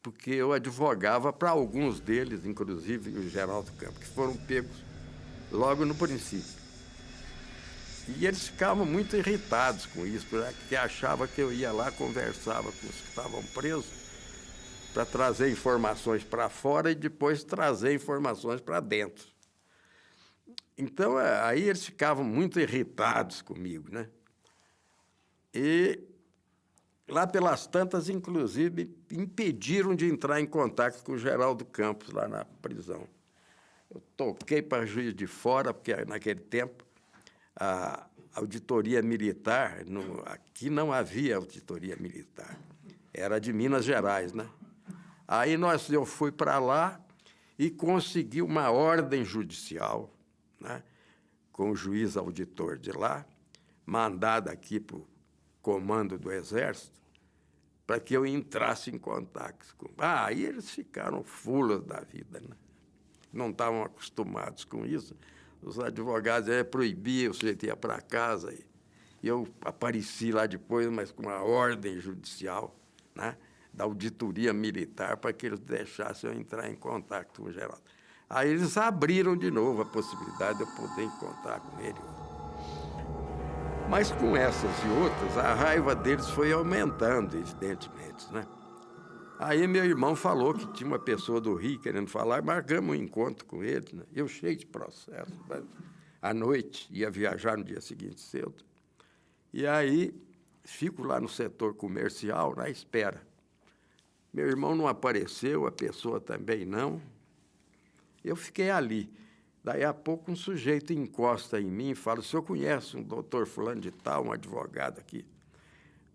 Porque eu advogava para alguns deles, inclusive o Geraldo Campos, que foram pegos logo no princípio. E eles ficavam muito irritados com isso, porque achavam que eu ia lá, conversava com os que estavam presos para trazer informações para fora e depois trazer informações para dentro. Então, aí eles ficavam muito irritados comigo, né? E lá pelas tantas, inclusive, impediram de entrar em contato com o Geraldo Campos, lá na prisão. Eu toquei para Juiz de Fora, porque naquele tempo a auditoria militar, aqui não havia auditoria militar, era de Minas Gerais, né? Aí eu fui para lá e consegui uma ordem judicial, né, com o juiz auditor de lá, mandada aqui para o comando do Exército, para que eu entrasse em contato com... aí eles ficaram fulas da vida, né? Não estavam acostumados com isso. Os advogados proibiam, o sujeito ia para casa. E eu apareci lá depois, mas com uma ordem judicial, né, da auditoria militar, para que eles deixassem eu entrar em contato com o Geraldo. Aí eles abriram de novo a possibilidade de eu poder encontrar com ele. Mas com essas e outras, a raiva deles foi aumentando, evidentemente, né? Aí meu irmão falou que tinha uma pessoa do Rio querendo falar, marcamos um encontro com ele, né? Eu cheio de processo, mas à noite, ia viajar no dia seguinte cedo. E aí fico lá no setor comercial, na espera. Meu irmão não apareceu, a pessoa também não. Eu fiquei ali. Daí a pouco um sujeito encosta em mim e fala: o senhor conhece um doutor fulano de tal, um advogado aqui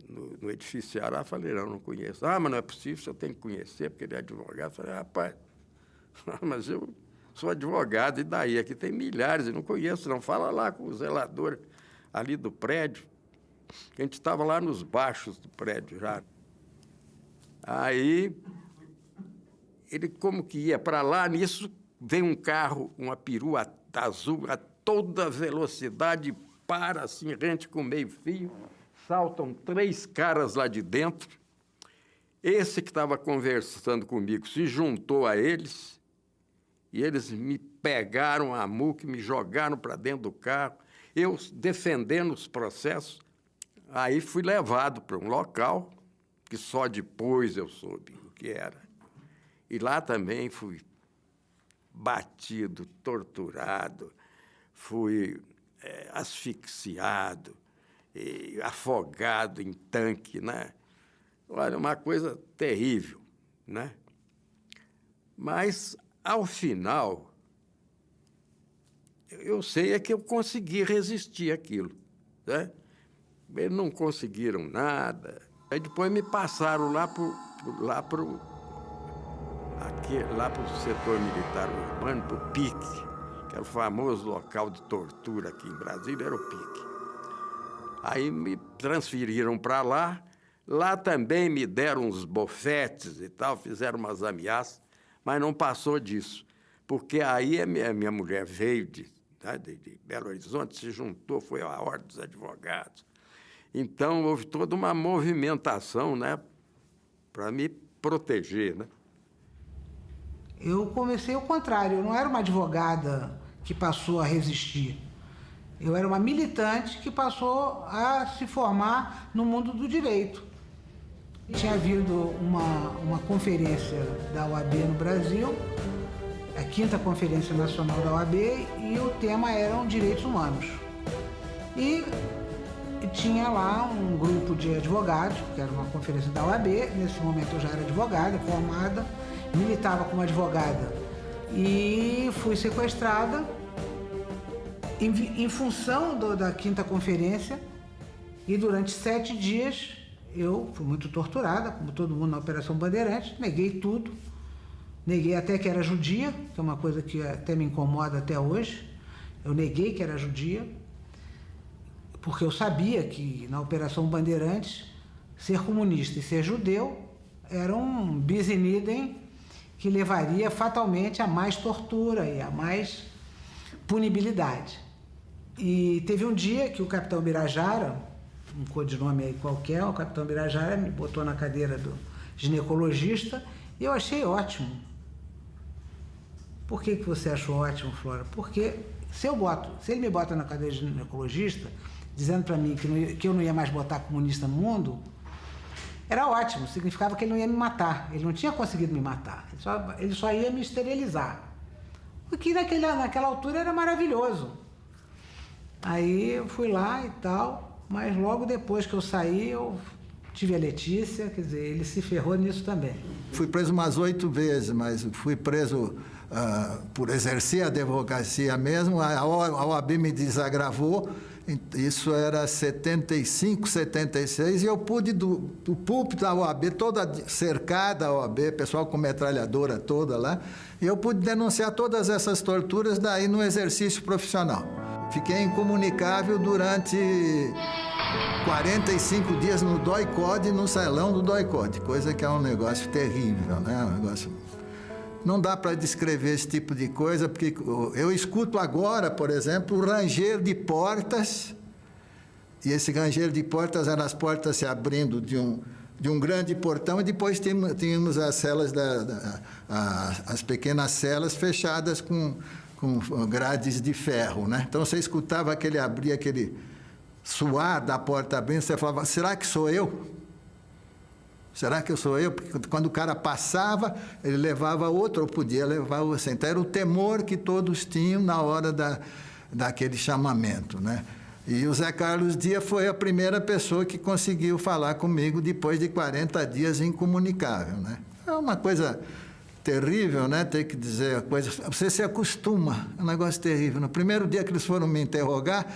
no edifício Ceará? Eu falei: não conheço. Mas não é possível, o senhor tem que conhecer, porque ele é advogado. Eu falei: rapaz, mas eu sou advogado, e daí? Aqui tem milhares, eu não conheço, não. Fala lá com o zelador ali do prédio. A gente estava lá nos baixos do prédio já. Aí, ele como que ia para lá, nisso vem um carro, uma perua azul, a toda velocidade, para assim, rente com meio fio, saltam 3 caras lá de dentro. Esse que estava conversando comigo se juntou a eles, e eles me pegaram a muque, me jogaram para dentro do carro, eu defendendo os processos. Aí fui levado para um local que só depois eu soube o que era. E lá também fui batido, torturado, fui asfixiado, afogado em tanque, né? Olha, uma coisa terrível, né? Mas, ao final, eu sei que eu consegui resistir àquilo, né? Eles não conseguiram nada. Aí depois me passaram lá para o setor militar urbano, para o PIC, que era o famoso local de tortura aqui em Brasília, era o PIC. Aí me transferiram para lá. Lá também me deram uns bofetes e tal, fizeram umas ameaças, mas não passou disso. Porque aí a minha mulher veio de Belo Horizonte, se juntou, foi à Ordem dos Advogados. Então, houve toda uma movimentação, né, para me proteger, né? Eu comecei ao contrário, eu não era uma advogada que passou a resistir. Eu era uma militante que passou a se formar no mundo do direito. Tinha havido uma conferência da OAB no Brasil, a 5ª Conferência Nacional da OAB, e o tema eram direitos humanos. E e tinha lá um grupo de advogados, que era uma conferência da OAB. Nesse momento eu já era advogada, formada, militava como advogada e fui sequestrada em função da 5ª conferência, e durante 7 dias eu fui muito torturada, como todo mundo na Operação Bandeirantes, neguei tudo, neguei até que era judia, que é uma coisa que até me incomoda até hoje. Eu neguei que era judia, porque eu sabia que na Operação Bandeirantes ser comunista e ser judeu era um bis in idem que levaria fatalmente a mais tortura e a mais punibilidade. E teve um dia que o capitão Birajara, um codinome aí qualquer, o capitão Birajara me botou na cadeira do ginecologista e eu achei ótimo. Por que você achou ótimo, Flora? Porque se ele me bota na cadeira de ginecologista, dizendo para mim que eu não ia mais botar comunista no mundo, era ótimo, significava que ele não ia me matar, ele não tinha conseguido me matar, ele só ia me esterilizar. O que naquela altura era maravilhoso. Aí eu fui lá e tal, mas logo depois que eu saí, eu tive a Letícia, quer dizer, ele se ferrou nisso também. Fui preso umas 8 vezes, mas fui preso por exercer a advocacia mesmo. A OAB me desagravou, isso era 75, 76, e eu pude, do púlpito da OAB, toda cercada a OAB, pessoal com metralhadora toda lá, e eu pude denunciar todas essas torturas daí no exercício profissional. Fiquei incomunicável durante 45 dias no DOI-CODE, no salão do DOI-CODE, coisa que é um negócio terrível, né? Um negócio... Não dá para descrever esse tipo de coisa, porque eu escuto agora, por exemplo, o ranger de portas, e esse ranger de portas eram as portas se abrindo de um grande portão, e depois tínhamos as celas, as pequenas celas fechadas com grades de ferro, né? Então você escutava abrir aquele suar da porta abrindo, você falava, será que sou eu? Será que eu sou eu? Porque quando o cara passava, ele levava outro, ou podia levar o assim. Então era o temor que todos tinham na hora daquele chamamento, né? E o Zé Carlos Dias foi a primeira pessoa que conseguiu falar comigo depois de 40 dias incomunicável, né? É uma coisa terrível, né? Ter que dizer a coisa. Você se acostuma, é um negócio terrível. No primeiro dia que eles foram me interrogar,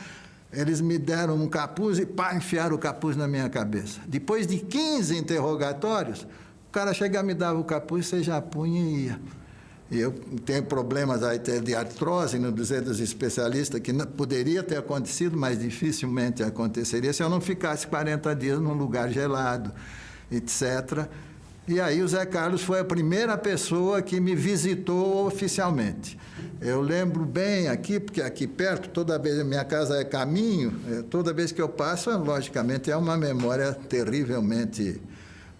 eles me deram um capuz e enfiaram o capuz na minha cabeça. Depois de 15 interrogatórios, o cara chegava, me dava o capuz, você já punha e ia. E eu tenho problemas aí de artrose, no dizer dos especialistas, que poderia ter acontecido, mas dificilmente aconteceria se eu não ficasse 40 dias num lugar gelado, etc. E aí o Zé Carlos foi a primeira pessoa que me visitou oficialmente. Eu lembro bem aqui, porque aqui perto, toda vez, minha casa é caminho, toda vez que eu passo, logicamente, é uma memória terrivelmente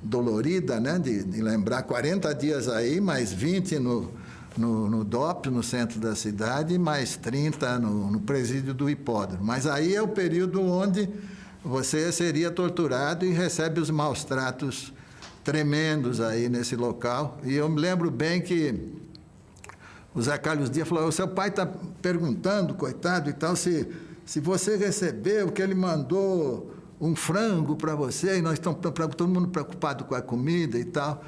dolorida, né? De lembrar 40 dias aí, mais 20 no DOP, no centro da cidade, e mais 30 no presídio do hipódromo. Mas aí é o período onde você seria torturado e recebe os maus tratos tremendos aí nesse local. E eu me lembro bem que o Zé Carlos Dias falou, o seu pai está perguntando, coitado e tal, se você recebeu, que ele mandou um frango para você, e nós estamos todo mundo preocupado com a comida e tal.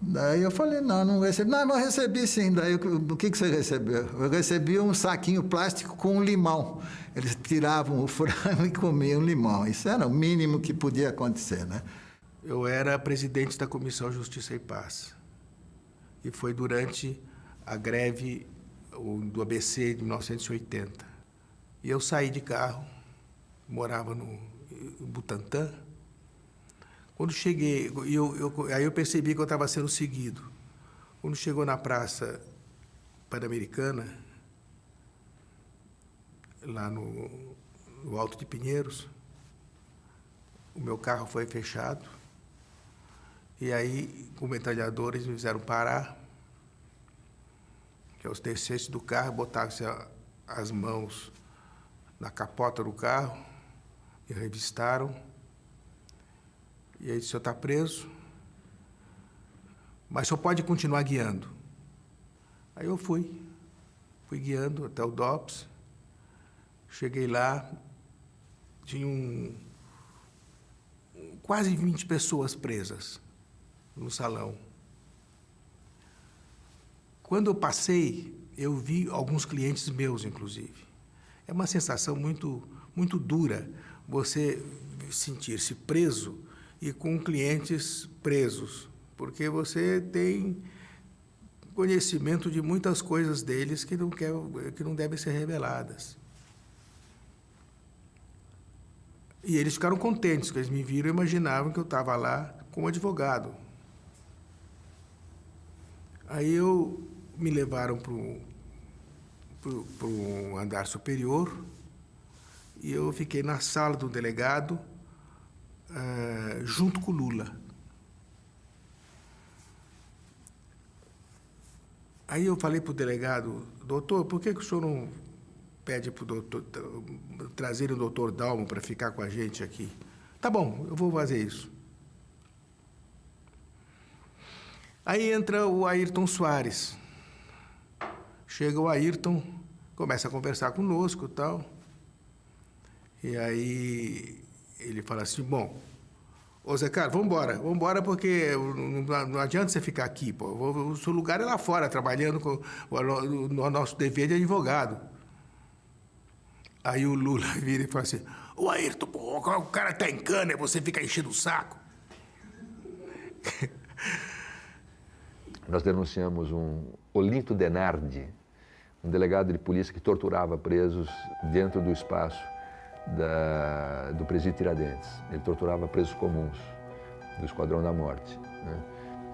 Daí eu falei, não recebi. Não, eu recebi sim. Daí, o que você recebeu? Eu recebi um saquinho plástico com um limão. Eles tiravam o frango e comiam limão. Isso era o mínimo que podia acontecer, né? Eu era presidente da Comissão Justiça e Paz. E foi durante a greve do ABC de 1980. E eu saí de carro, morava no Butantã. Quando cheguei, aí eu percebi que eu estava sendo seguido. Quando chegou na Praça Pan-Americana, lá no Alto de Pinheiros, o meu carro foi fechado. E aí, com metralhadores, me fizeram parar. Que eu descesse do carro, botasse as mãos na capota do carro, me revistaram. E aí, o senhor está preso, mas só pode continuar guiando. Aí eu fui guiando até o DOPS. Cheguei lá, tinha quase 20 pessoas presas no salão. Quando eu passei, eu vi alguns clientes meus, inclusive. É uma sensação muito dura você sentir-se preso e com clientes presos, porque você tem conhecimento de muitas coisas deles que não devem ser reveladas. E eles ficaram contentes, que eles me viram e imaginavam que eu estava lá como advogado. Aí me levaram para um andar superior e eu fiquei na sala do delegado junto com o Lula. Aí eu falei para o delegado: doutor, por que o senhor não pede para o doutor trazer o doutor Dalmo para ficar com a gente aqui? Tá bom, eu vou fazer isso. Aí entra o Ayrton Soares. Chega o Ayrton, começa a conversar conosco e tal. E aí ele fala assim: bom, ô Zé Carlos, vamos embora porque não adianta você ficar aqui, pô. O seu lugar é lá fora, trabalhando com o nosso dever de advogado. Aí o Lula vira e fala assim: ô Ayrton, pô, o cara tá em cana e você fica enchendo o saco. Nós denunciamos Olinto Denardi, um delegado de polícia que torturava presos dentro do espaço do presídio Tiradentes. Ele torturava presos comuns do Esquadrão da Morte, né?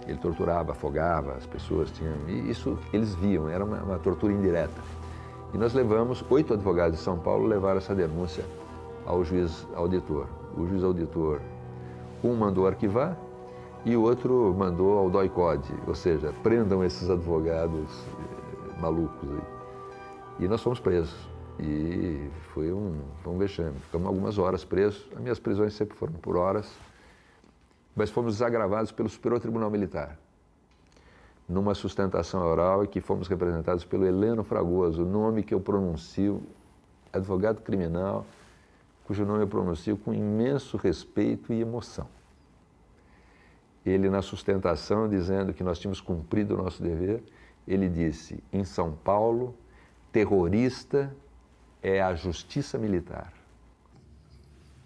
Ele torturava, afogava as pessoas, e isso eles viam, era uma tortura indireta. E nós levamos, 8 advogados de São Paulo levaram essa denúncia ao juiz auditor. O juiz auditor, um mandou arquivar e o outro mandou ao DOI-CODE, ou seja, prendam esses advogados malucos aí. E nós fomos presos. E foi um vexame. Ficamos algumas horas presos. As minhas prisões sempre foram por horas. Mas fomos desagravados pelo Superior Tribunal Militar, numa sustentação oral, e que fomos representados pelo Heleno Fragoso, nome que eu pronuncio, advogado criminal, cujo nome eu pronuncio com imenso respeito e emoção. Ele, na sustentação, dizendo que nós tínhamos cumprido o nosso dever, ele disse: em São Paulo, terrorista é a justiça militar.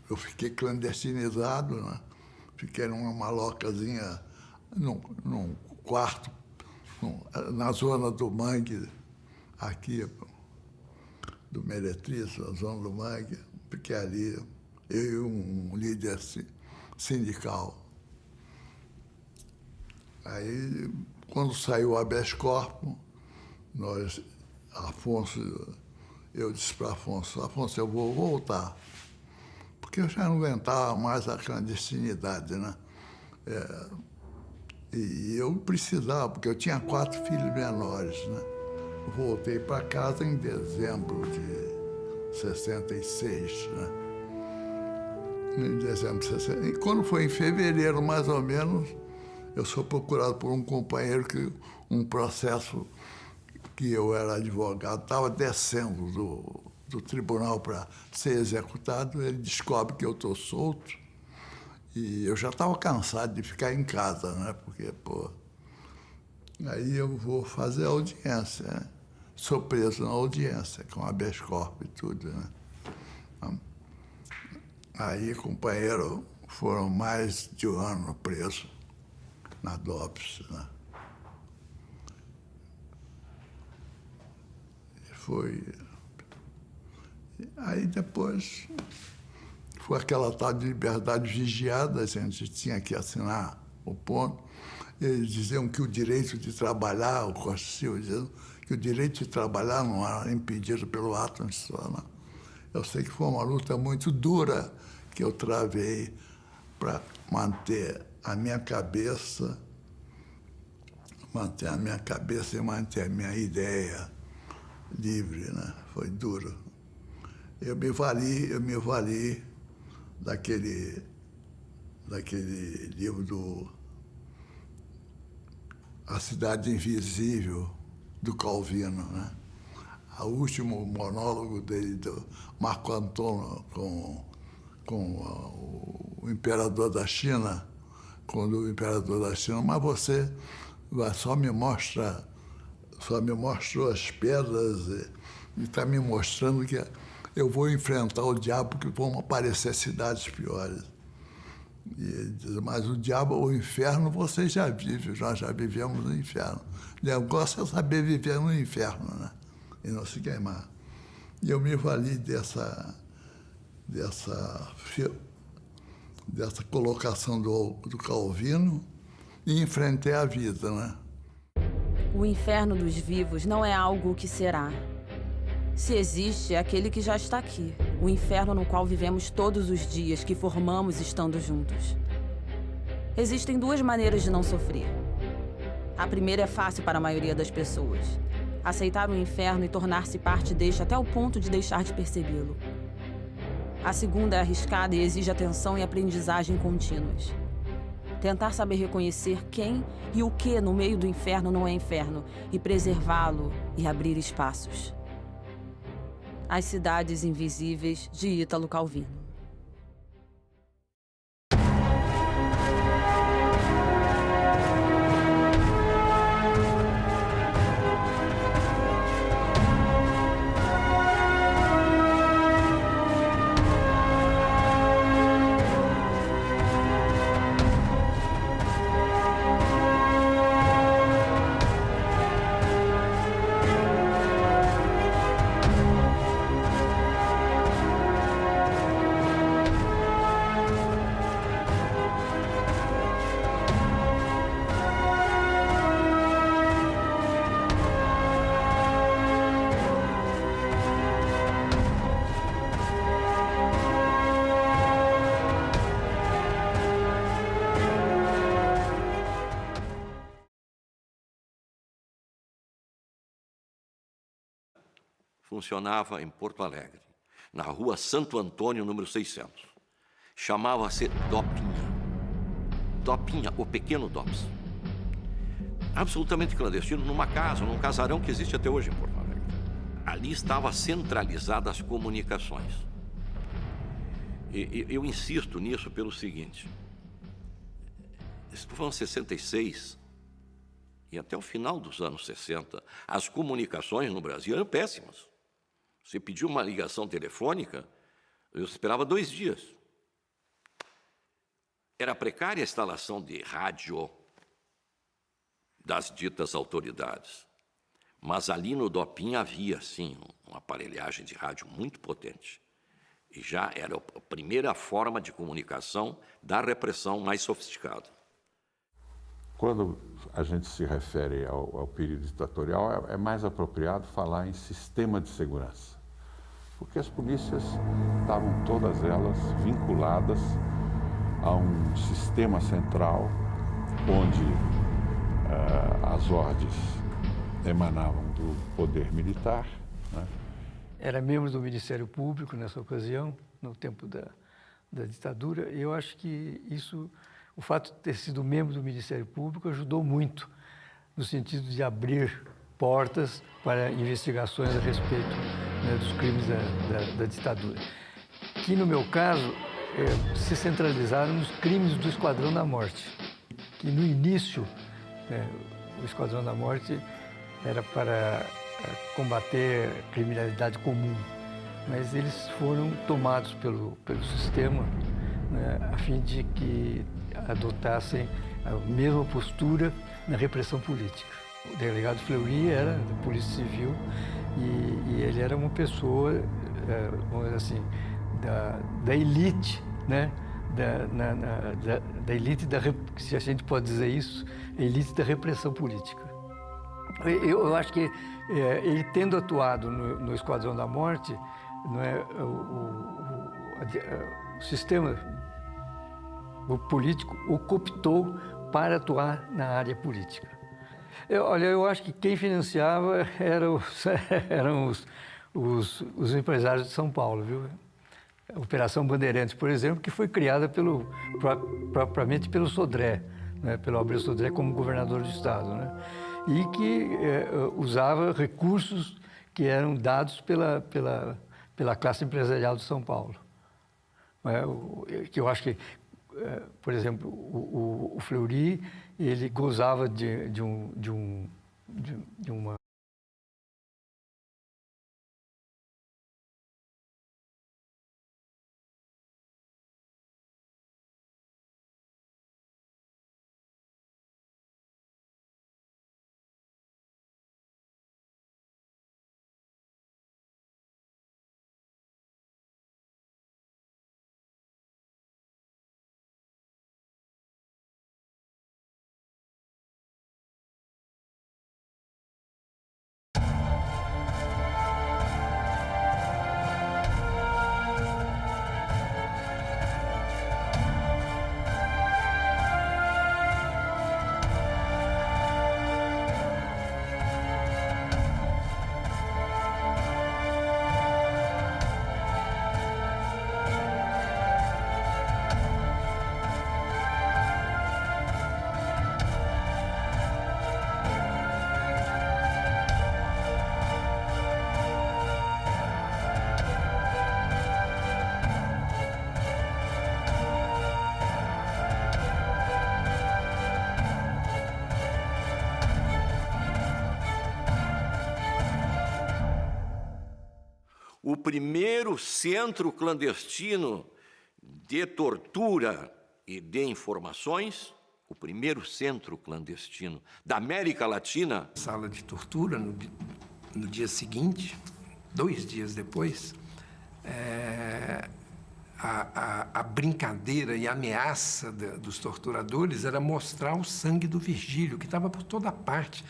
Eu fiquei clandestinizado, né? Fiquei numa malocazinha, num quarto, na zona do Mangue, aqui, do Meretriz, na zona do Mangue. Fiquei ali, eu e um líder sindical. Aí, quando saiu o habeas corpus, eu disse para Afonso: eu vou voltar, porque eu já não aguentava mais a clandestinidade, né? E eu precisava, porque eu tinha 4 filhos menores, né? Voltei para casa em dezembro de 66, né? Em dezembro de 66. E quando foi em fevereiro, mais ou menos, eu sou procurado por um companheiro que um processo que eu era advogado, estava descendo do tribunal para ser executado. Ele descobre que eu estou solto e eu já estava cansado de ficar em casa, né? Porque, pô, aí eu vou fazer a audiência, né? Sou preso na audiência, com habeas corpus e tudo, né? Aí, companheiro, foram mais de 1 ano preso na DOPS, né? Foi. Aí depois foi aquela tal de liberdade vigiada, a gente tinha que assinar o ponto. Eles diziam que o direito de trabalhar, o Constituição dizendo que o direito de trabalhar não era impedido pelo ato institucional. Eu sei que foi uma luta muito dura que eu travei para manter a minha cabeça, e manter a minha ideia livre, né? Foi duro. Eu me vali daquele livro A Cidade Invisível, do Calvino, né? O último monólogo dele, do Marco Antônio, com o o imperador da China, quando o imperador da China, mas você só me mostrou as pedras e está me mostrando que eu vou enfrentar o diabo, que vão aparecer cidades piores. E ele diz, mas o diabo, o inferno, você já vive, nós já vivemos no inferno. O negócio é saber viver no inferno, né? E não se queimar. E eu me vali dessa colocação do Calvino e enfrentei a vida, né? O inferno dos vivos não é algo que será. Se existe, é aquele que já está aqui. O inferno no qual vivemos todos os dias, que formamos estando juntos. Existem duas maneiras de não sofrer. A primeira é fácil para a maioria das pessoas. Aceitar o inferno e tornar-se parte deste até o ponto de deixar de percebê-lo. A segunda é arriscada e exige atenção e aprendizagem contínuas. Tentar saber reconhecer quem e o que no meio do inferno não é inferno e preservá-lo e abrir espaços. As Cidades Invisíveis, de Ítalo Calvino. Funcionava em Porto Alegre, na rua Santo Antônio, número 600. Chamava-se Dopinha. Dopinha, o pequeno Dops. Absolutamente clandestino, numa casa, num casarão que existe até hoje em Porto Alegre. Ali estava centralizada as comunicações. E eu insisto nisso pelo seguinte. Estou falando 66, e até o final dos anos 60, as comunicações no Brasil eram péssimas. Você pediu uma ligação telefônica, eu esperava 2 dias. Era precária a instalação de rádio das ditas autoridades. Mas ali no Dopinha havia, sim, uma aparelhagem de rádio muito potente. E já era a primeira forma de comunicação da repressão mais sofisticada. Quando a gente se refere ao período ditatorial, é mais apropriado falar em sistema de segurança. Porque as polícias estavam todas elas vinculadas a um sistema central, onde as ordens emanavam do poder militar, né? Era membro do Ministério Público nessa ocasião, no tempo da ditadura, e eu acho que isso... O fato de ter sido membro do Ministério Público ajudou muito no sentido de abrir portas para investigações a respeito, né, dos crimes da ditadura. Que, no meu caso, se centralizaram nos crimes do Esquadrão da Morte. Que, no início, o Esquadrão da Morte era para combater a criminalidade comum, mas eles foram tomados pelo sistema, né, a fim de que adotassem a mesma postura na repressão política. O delegado Fleury era da Polícia Civil e ele era uma pessoa, vamos dizer assim, da elite, né? Da elite, se a gente pode dizer isso, a elite da repressão política. Eu acho que ele tendo atuado no Esquadrão da Morte, não é, o sistema político o cooptou para atuar na área política. Eu acho que quem financiava eram os empresários de São Paulo, viu? A Operação Bandeirantes, por exemplo, que foi criada propriamente pelo Sodré, né? Pelo Abreu Sodré como governador do estado, né? E que usava recursos que eram dados pela classe empresarial de São Paulo. Que eu acho que por exemplo, o Fleury, ele gozava de uma O primeiro centro clandestino de tortura e de informações, o primeiro centro clandestino da América Latina. Sala de tortura, no dia seguinte, 2 dias depois, a brincadeira e a ameaça dos torturadores era mostrar o sangue do Virgílio, que estava por toda parte.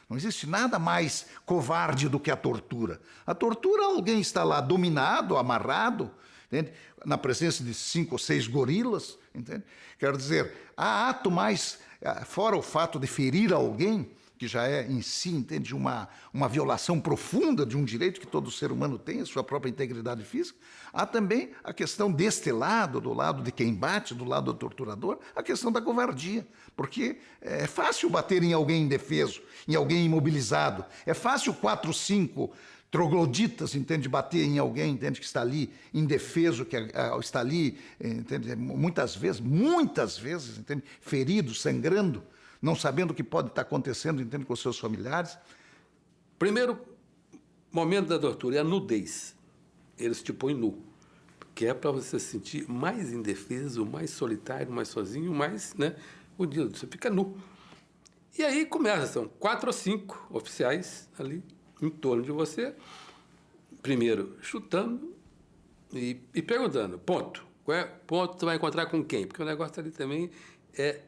Não existe nada mais covarde do que a tortura. A tortura, alguém está lá dominado, amarrado, entende? Na presença de 5 ou 6 gorilas, entende? Quer dizer, há ato mais, fora o fato de ferir alguém, que já é em si, entende, uma violação profunda de um direito que todo ser humano tem, a sua própria integridade física, há também a questão deste lado, do lado de quem bate, do lado do torturador, a questão da covardia, porque é fácil bater em alguém indefeso, em alguém imobilizado, é fácil 4 ou 5 trogloditas, entende, bater em alguém, entende, que está ali indefeso, que está ali, entende, muitas vezes, entende, ferido, sangrando, não sabendo o que pode estar acontecendo, entende, com os seus familiares. Primeiro momento da tortura é a nudez. Eles te põem nu, que é para você se sentir mais indefeso, mais solitário, mais sozinho, mais, né, unido. Você fica nu. E aí começa, são 4 ou 5 oficiais ali em torno de você, primeiro chutando e perguntando, ponto. Qual é ponto você vai encontrar com quem? Porque o negócio ali também é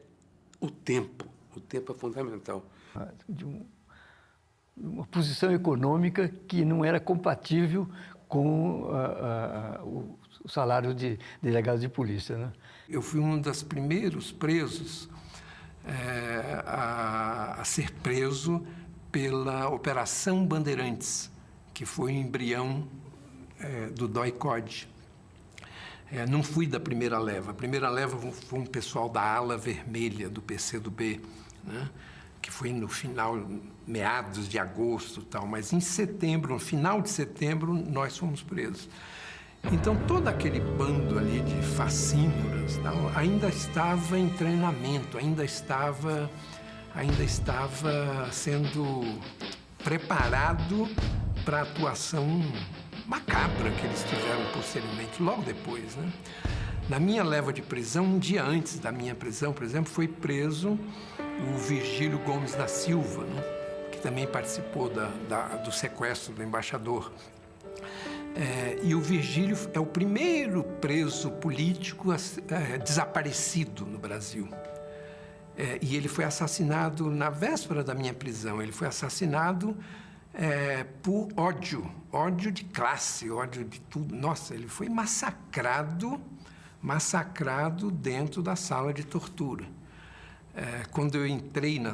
o tempo. O tempo é fundamental. De uma posição econômica que não era compatível com o salário de delegado de polícia, né? Eu fui um dos primeiros presos a ser preso pela Operação Bandeirantes, que foi o embrião do DOI-CODE. Não fui da primeira leva. A primeira leva foi um pessoal da ala vermelha do PCdoB, né? Que foi no final, meados de agosto e tal. Mas em setembro, no final de setembro, nós fomos presos. Então, todo aquele bando ali de facínoras ainda estava em treinamento, ainda estava sendo preparado para a atuação macabra que eles tiveram posteriormente, logo depois, né? Na minha leva de prisão, um dia antes da minha prisão, por exemplo, foi preso o Virgílio Gomes da Silva, né? Que também participou do sequestro do embaixador. E o Virgílio é o primeiro preso político desaparecido no Brasil. E ele foi assassinado na véspera da minha prisão. Ele foi assassinado por ódio de classe, ódio de tudo. Nossa, ele foi massacrado dentro da sala de tortura. Quando eu entrei na